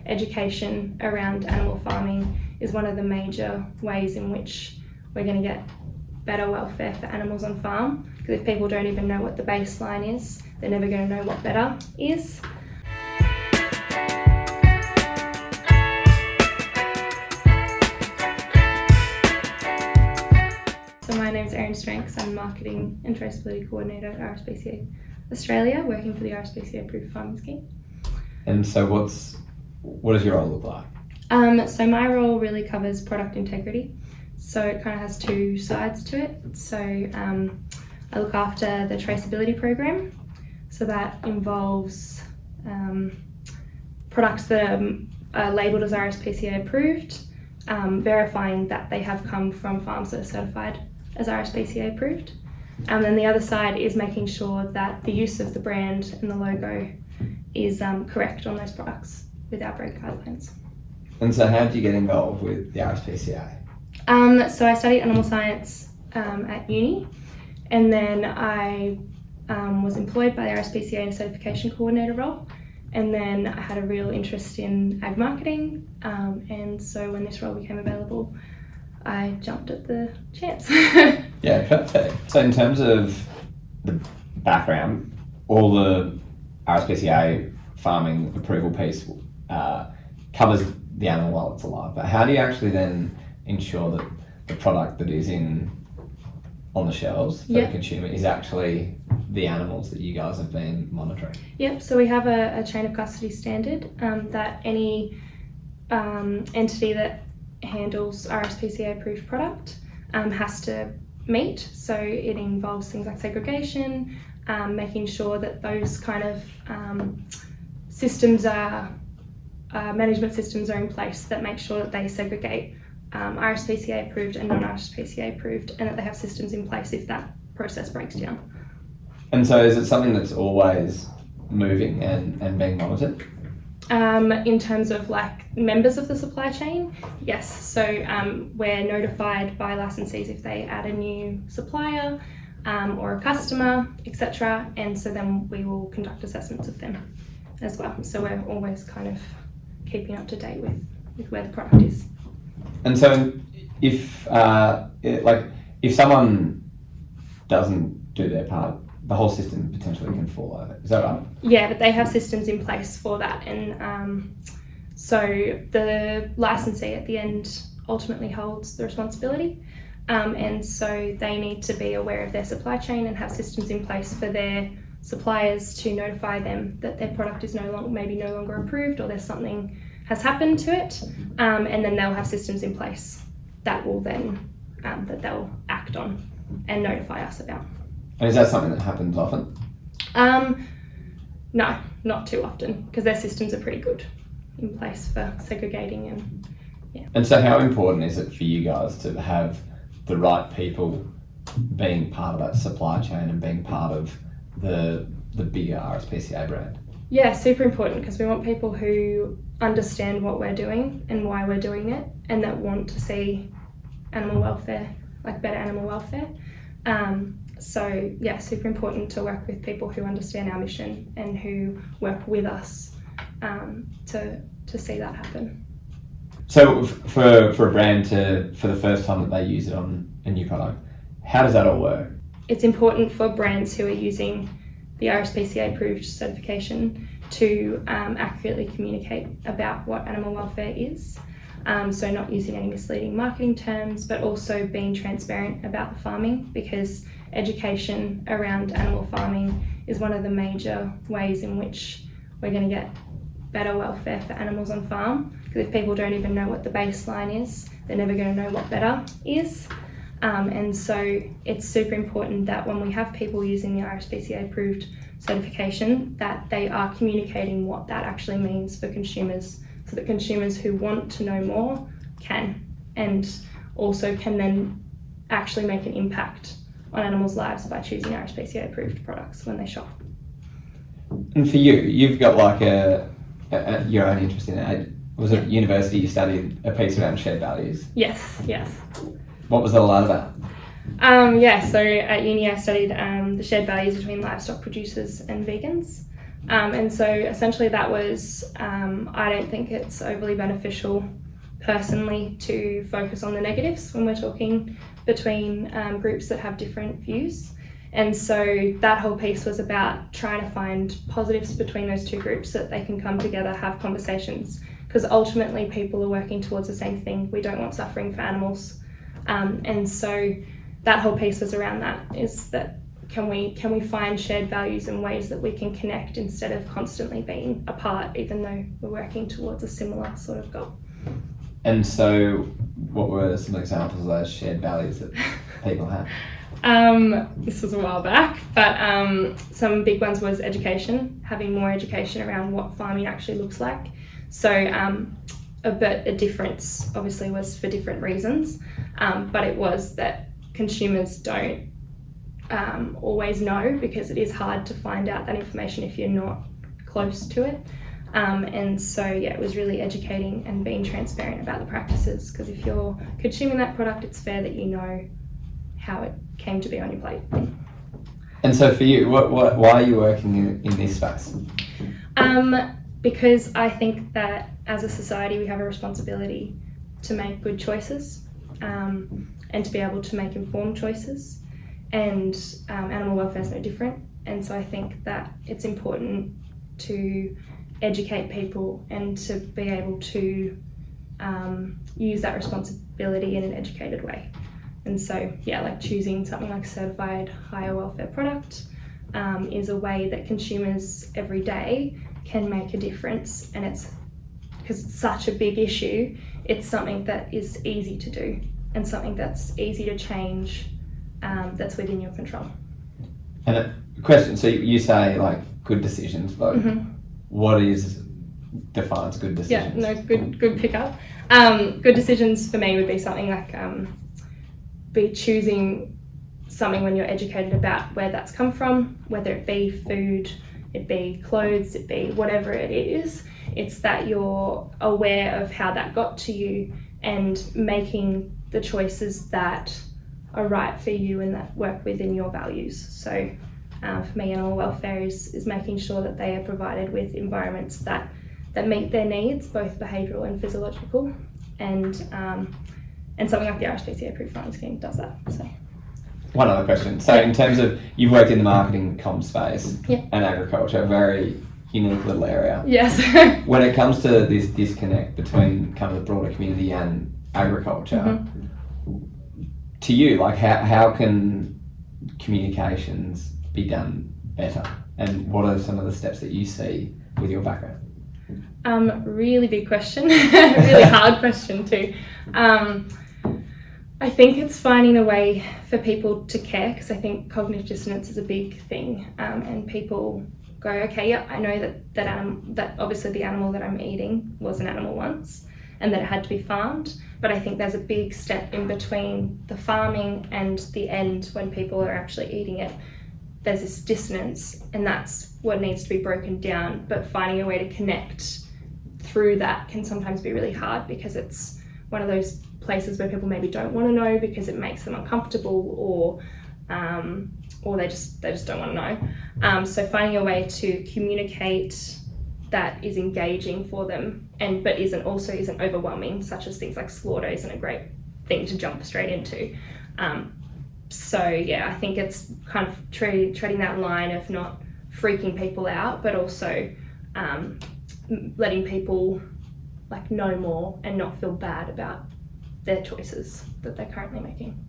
education around animal farming is one of the major ways in which we're going to get better welfare for animals on farm. Because if people don't even know what the baseline is, they're never going to know what better is. So my name is Erin Stranks. I'm Marketing and Traceability Coordinator at RSPCA Australia, working for the RSPCA Approved Farming Scheme. And so what does your role look like? So my role really covers product integrity. So it kind of has two sides to it. So I look after the traceability program. So that involves products that are labelled as RSPCA approved, verifying that they have come from farms that are certified as RSPCA approved. And then the other side is making sure that the use of the brand and the logo is correct on those products with our brand guidelines. And so how did you get involved with the RSPCA? So I studied animal science at uni, and then I was employed by the RSPCA in a certification coordinator role, and then I had a real interest in ag marketing, and so when this role became available, I jumped at the chance. Yeah, perfect. So in terms of the background, all the RSPCA farming approval piece covers the animal while it's alive, but how do you actually then ensure that the product that is on the shelves for the consumer is actually the animals that you guys have been monitoring? Yep, so we have a chain of custody standard that any entity that handles RSPCA approved product has to meet. So it involves things like segregation, making sure that those kind of systems management systems are in place that make sure that they segregate RSPCA approved and non-RSPCA approved, and that they have systems in place if that process breaks down. And so is it something that's always moving and being monitored? In terms of like members of the supply chain, yes. So we're notified by licensees if they add a new supplier or a customer, etc. And so then we will conduct assessments of them as well. So we're always kind of keeping up to date with where the product is. And so if someone doesn't do their part, the whole system potentially can fall over. Is that right? Yeah, but they have systems in place for that, and so the licensee at the end ultimately holds the responsibility, and so they need to be aware of their supply chain and have systems in place for their suppliers to notify them that their product is no longer approved, or there's something has happened to it, and then they'll have systems in place that will then that they'll act on and notify us about. And is that something that happens often? No, not too often, because their systems are pretty good in place for segregating and yeah. And so how important is it for you guys to have the right people being part of that supply chain and being part of the bigger RSPCA brand? Yeah, super important, because we want people who understand what we're doing and why we're doing it, and that want to see animal welfare, like better animal welfare. So yeah, super important to work with people who understand our mission and who work with us to see that happen. So for a brand for the first time that they use it on a new product, how does that all work? It's important for brands who are using the RSPCA Approved Certification to accurately communicate about what animal welfare is. So not using any misleading marketing terms, but also being transparent about the farming, because education around animal farming is one of the major ways in which we're going to get better welfare for animals on farm. Because if people don't even know what the baseline is, they're never going to know what better is. And so it's super important that when we have people using the RSPCA approved certification, that they are communicating what that actually means for consumers, so that consumers who want to know more can, and also can then actually make an impact on animals' lives by choosing RSPCA approved products when they shop. And for you, you've got like your own interest in it. Was it at university you studied a piece around shared values? Yes. What was that all about? So at uni I studied the shared values between livestock producers and vegans. And so essentially that was, I don't think it's overly beneficial personally to focus on the negatives when we're talking between groups that have different views. And so that whole piece was about trying to find positives between those two groups so that they can come together, have conversations, because ultimately people are working towards the same thing. We don't want suffering for animals. And so that whole piece was around that, is that can we find shared values and ways that we can connect instead of constantly being apart, even though we're working towards a similar sort of goal. And so what were some examples of those shared values that people have? This was a while back, but some big ones was education, having more education around what farming actually looks like. So a difference obviously was for different reasons, but it was that consumers don't always know, because it is hard to find out that information if you're not close to it. And so it was really educating and being transparent about the practices, because if you're consuming that product, it's fair that you know how it came to be on your plate. And so for you, why are you working in this space? Because I think that as a society we have a responsibility to make good choices, and to be able to make informed choices, and animal welfare is no different. And so I think that it's important to educate people and to be able to use that responsibility in an educated way. And so like choosing something like a certified higher welfare product is a way that consumers every day can make a difference. And it's because it's such a big issue, it's something that is easy to do and something that's easy to change, that's within your control. And a question, so you say like good decisions, but what defines good decisions? Yeah, no, good pickup. Good decisions for me would be something like be choosing something when you're educated about where that's come from, whether it be food, it be clothes, it be whatever it is. It's that you're aware of how that got to you and making the choices that are right for you and that work within your values. So for me, animal welfare is making sure that they are provided with environments that meet their needs, both behavioural and physiological, and something like the RSPCA Approved Farming Scheme does that. So. One other question. So in terms of, you've worked in the marketing comm space and agriculture, a very unique little area. Yes. When it comes to this disconnect between kind of the broader community and agriculture, to you, like how can communications be done better? And what are some of the steps that you see with your background? Really big question. Really hard question too. I think it's finding a way for people to care, because I think cognitive dissonance is a big thing, and people go, okay, yeah, I know that obviously the animal that I'm eating was an animal once and that it had to be farmed, but I think there's a big step in between the farming and the end when people are actually eating it. There's this dissonance, and that's what needs to be broken down, but finding a way to connect through that can sometimes be really hard, because it's one of those places where people maybe don't want to know because it makes them uncomfortable, or they just don't want to know. So finding a way to communicate that is engaging for them, but isn't overwhelming, such as things like slaughter isn't a great thing to jump straight into. So yeah, I think it's kind of treading that line of not freaking people out, but also letting people like know more and not feel bad about their choices that they're currently making.